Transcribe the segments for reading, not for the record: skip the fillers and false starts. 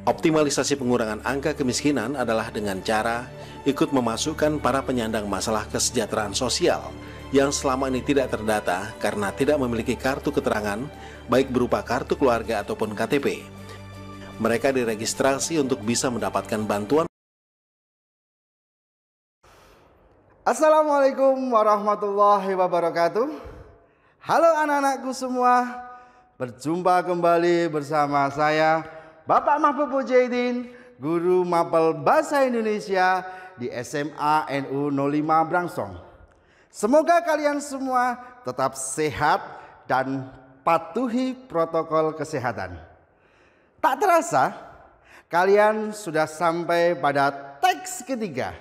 Optimalisasi pengurangan angka kemiskinan adalah dengan cara ikut memasukkan para penyandang masalah kesejahteraan sosial yang selama ini tidak terdata karena tidak memiliki kartu keterangan, baik berupa kartu keluarga ataupun KTP. Mereka diregistrasi untuk bisa mendapatkan bantuan. Assalamualaikum warahmatullahi wabarakatuh. Halo anak-anakku semua, berjumpa kembali bersama saya Bapak Mahfud Mujahidin, Guru Mapel Bahasa Indonesia di SMA NU 05 Brangsong. Semoga kalian semua tetap sehat dan patuhi protokol kesehatan. Tak terasa, kalian sudah sampai pada teks ketiga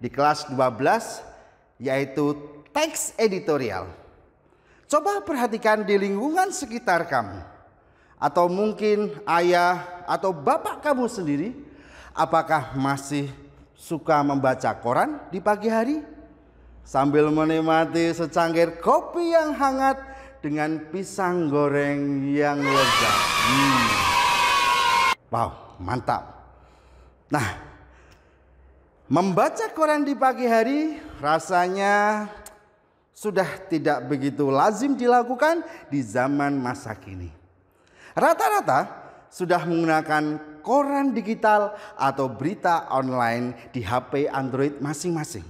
di kelas 12, yaitu teks editorial. Coba perhatikan di lingkungan sekitar kamu, atau mungkin ayah atau bapak kamu sendiri, apakah masih suka membaca koran di pagi hari sambil menikmati secangkir kopi yang hangat dengan pisang goreng yang lezat? Wow, mantap. Nah, membaca koran di pagi hari rasanya sudah tidak begitu lazim dilakukan di zaman masa kini. Rata-rata sudah menggunakan koran digital atau berita online di HP Android masing-masing.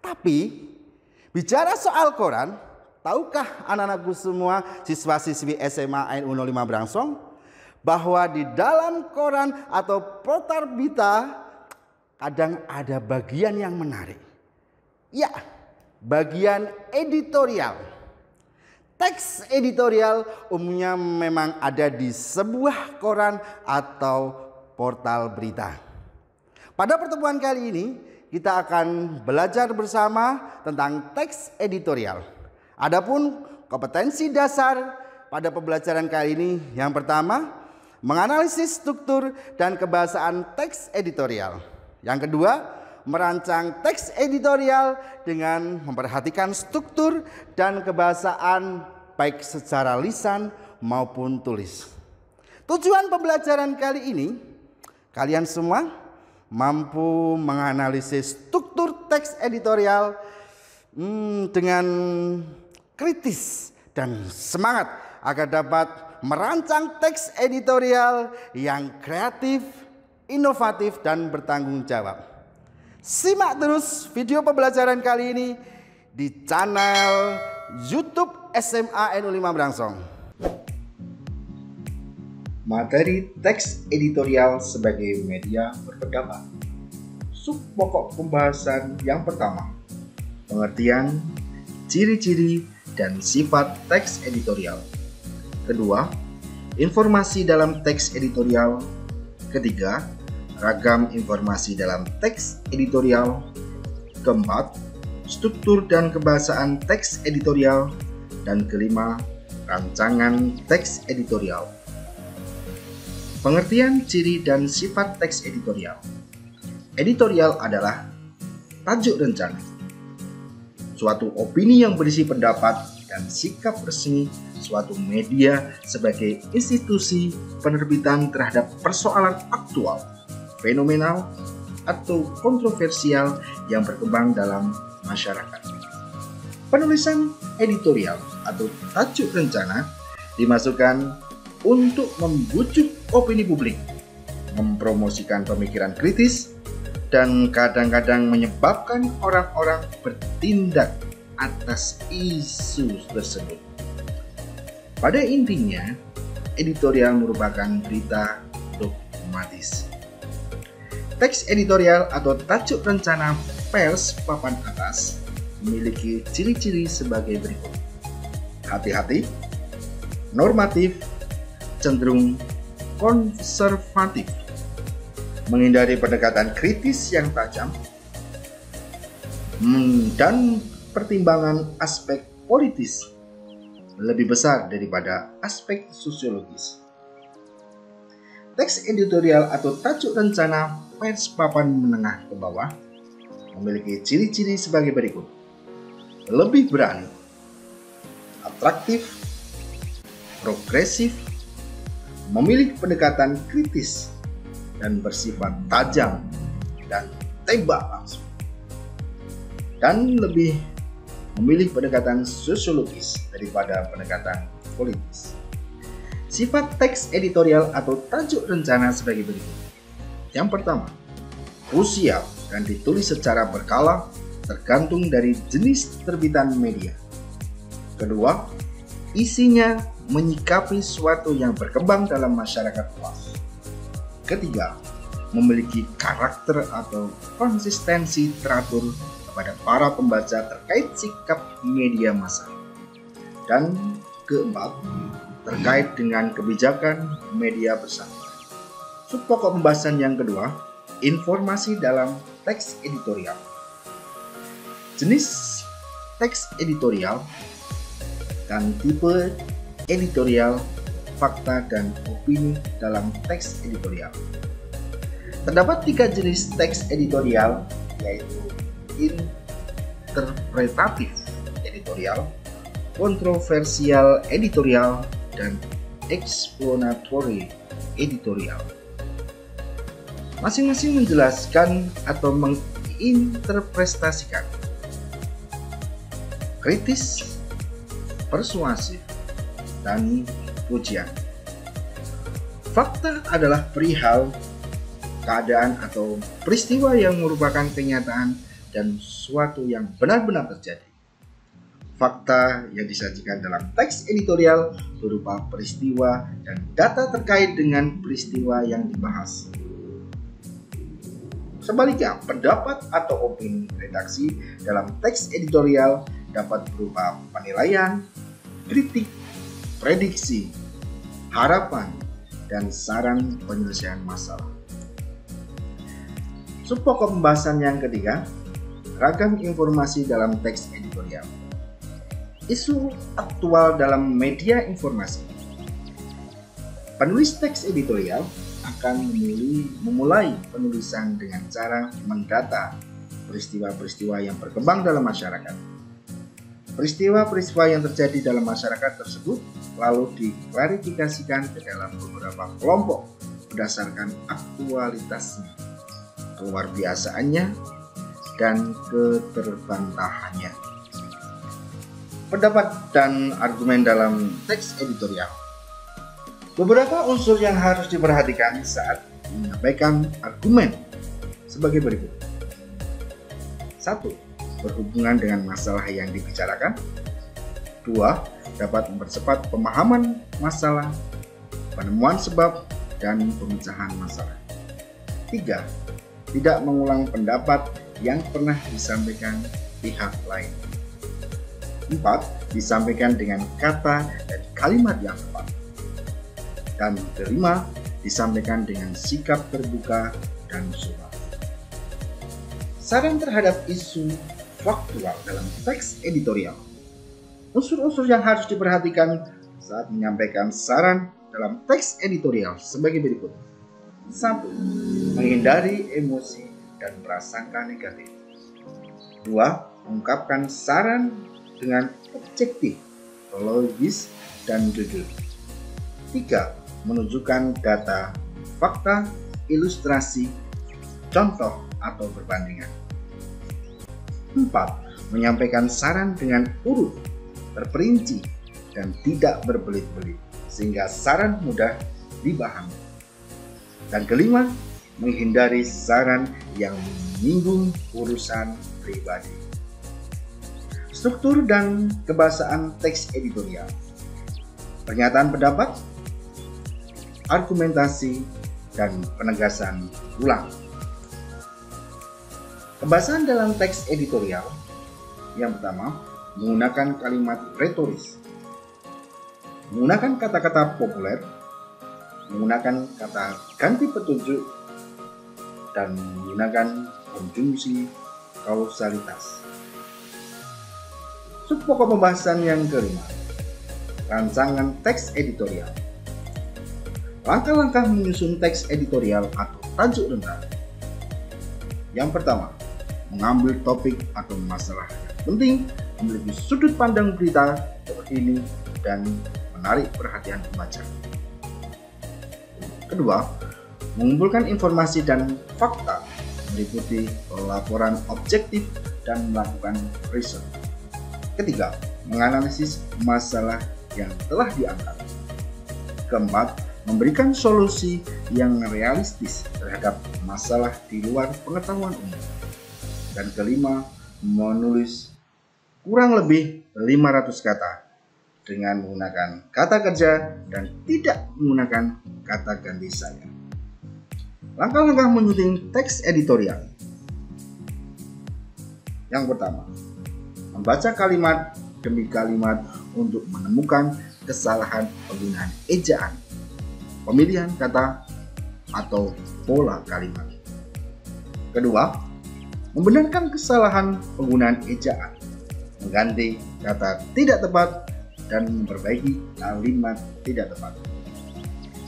Tapi bicara soal koran, tahukah anak-anakku semua siswa-siswi SMA NU 05 Brangsong bahwa di dalam koran atau portal berita kadang ada bagian yang menarik. Ya, bagian editorial. Teks editorial umumnya memang ada di sebuah koran atau portal berita. Pada pertemuan kali ini kita akan belajar bersama tentang teks editorial. Adapun kompetensi dasar pada pembelajaran kali ini yang pertama, menganalisis struktur dan kebahasaan teks editorial. Yang kedua, merancang teks editorial dengan memperhatikan struktur dan kebahasaan baik secara lisan maupun tulis. Tujuan pembelajaran kali ini, kalian semua mampu menganalisis struktur teks editorial dengan kritis dan semangat agar dapat merancang teks editorial yang kreatif, inovatif, dan bertanggung jawab. Simak terus video pembelajaran kali ini di channel YouTube SMA NU 5 Brangsong. Materi teks editorial sebagai media berpendapat. Sub pokok pembahasan yang pertama, pengertian, ciri-ciri, dan sifat teks editorial. Kedua, informasi dalam teks editorial. Ketiga, ragam informasi dalam teks editorial. Keempat, struktur dan kebahasaan teks editorial. Dan kelima, rancangan teks editorial. Pengertian, ciri, dan sifat teks editorial. Editorial adalah tajuk rencana, suatu opini yang berisi pendapat dan sikap resmi suatu media sebagai institusi penerbitan terhadap persoalan aktual, fenomenal, atau kontroversial yang berkembang dalam masyarakat. Penulisan editorial atau tajuk rencana dimasukkan untuk membujuk opini publik, mempromosikan pemikiran kritis, dan kadang-kadang menyebabkan orang-orang bertindak atas isu tersebut. Pada intinya, editorial merupakan berita dogmatis. Teks editorial atau tajuk rencana pers papan atas memiliki ciri-ciri sebagai berikut. Hati-hati, normatif, cenderung konservatif, menghindari pendekatan kritis yang tajam, dan pertimbangan aspek politis lebih besar daripada aspek sosiologis. Teks editorial atau tajuk rencana pers papan menengah ke bawah memiliki ciri-ciri sebagai berikut. Lebih berani, atraktif, progresif, memiliki pendekatan kritis, dan bersifat tajam dan tembak langsung, dan lebih memilih pendekatan sosiologis daripada pendekatan politis. Sifat teks editorial atau tajuk rencana sebagai berikut. Yang pertama, krusial dan ditulis secara berkala tergantung dari jenis terbitan media. Kedua, isinya menyikapi suatu yang berkembang dalam masyarakat luas. Ketiga, memiliki karakter atau konsistensi teratur kepada para pembaca terkait sikap media massa. Dan keempat, terkait dengan kebijakan media bersangkutan. Subpokok pembahasan yang kedua, informasi dalam teks editorial. Jenis teks editorial dan tipe editorial, fakta, dan opini dalam teks editorial. Terdapat 3 jenis teks editorial, yaitu interpretatif editorial, kontroversial editorial, dan explanatory editorial. Masing-masing menjelaskan atau menginterpretasikan, kritis, persuasif, dan pujian. Fakta adalah perihal keadaan atau peristiwa yang merupakan kenyataan dan suatu yang benar-benar terjadi. Fakta yang disajikan dalam teks editorial berupa peristiwa dan data terkait dengan peristiwa yang dibahas. Sebaliknya, pendapat atau opini redaksi dalam teks editorial dapat berupa penilaian, kritik, prediksi, harapan, dan saran penyelesaian masalah. Subpokok pembahasan yang ketiga, ragam informasi dalam teks editorial. Isu aktual dalam media informasi. Penulis teks editorial akan memulai penulisan dengan cara mendata peristiwa-peristiwa yang berkembang dalam masyarakat. Peristiwa-peristiwa yang terjadi dalam masyarakat tersebut lalu diklarifikasikan ke dalam beberapa kelompok berdasarkan aktualitasnya, keluar biasaannya, dan keterbantahannya. Pendapat dan argumen dalam teks editorial. Beberapa unsur yang harus diperhatikan saat menyampaikan argumen sebagai berikut. 1. Berhubungan dengan masalah yang dibicarakan. 2. Dapat mempercepat pemahaman masalah, penemuan sebab, dan pemecahan masalah. 3. Tidak mengulang pendapat yang pernah disampaikan pihak lain. 4. Disampaikan dengan kata dan kalimat yang tepat. Dan kelima, disampaikan dengan sikap terbuka dan sopan. Saran terhadap isu faktual dalam teks editorial. Unsur-unsur yang harus diperhatikan saat menyampaikan saran dalam teks editorial sebagai berikut. 1. Menghindari emosi dan prasangka negatif. 2. Mengungkapkan saran dengan objektif, logis, dan jujur. 3. Menunjukkan data, fakta, ilustrasi, contoh, atau perbandingan. 4. Menyampaikan saran dengan urut, terperinci, dan tidak berbelit-belit, sehingga saran mudah dipahami. Dan kelima, menghindari saran yang menyinggung urusan pribadi. Struktur dan kebahasaan teks editorial. Pernyataan pendapat, argumentasi, dan penegasan ulang. Pembahasan dalam teks editorial. Yang pertama, menggunakan kalimat retoris, menggunakan kata-kata populer, menggunakan kata ganti petunjuk, dan menggunakan konjungsi kausalitas. Subpokok pembahasan yang kelima, rancangan teks editorial. Langkah-langkah menyusun teks editorial atau tajuk rencana. Yang pertama, mengambil topik atau masalah yang penting, memiliki sudut pandang berita terkini, dan menarik perhatian pembaca. Kedua, mengumpulkan informasi dan fakta, meliputi laporan objektif dan melakukan riset. Ketiga, menganalisis masalah yang telah diangkat. Keempat, memberikan solusi yang realistis terhadap masalah di luar pengetahuan umum. Dan kelima, menulis kurang lebih 500 kata dengan menggunakan kata kerja dan tidak menggunakan kata ganti saya. Langkah-langkah menyusun teks editorial. Yang pertama, membaca kalimat demi kalimat untuk menemukan kesalahan penggunaan ejaan, pemilihan kata, atau pola kalimat. Kedua, membenarkan kesalahan penggunaan ejaan, mengganti kata tidak tepat, dan memperbaiki kalimat tidak tepat.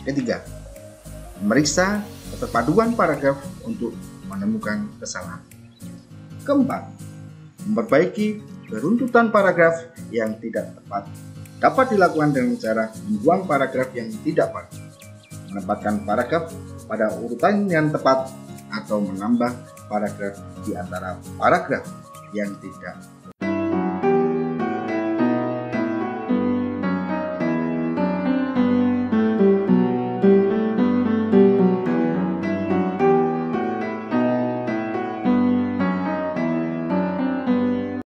Ketiga, memeriksa keterpaduan paragraf untuk menemukan kesalahan. Keempat, memperbaiki beruntutan paragraf yang tidak tepat dapat dilakukan dengan cara membuang paragraf yang tidak pas, menempatkan paragraf pada urutan yang tepat, atau menambah paragraf di antara paragraf yang tidak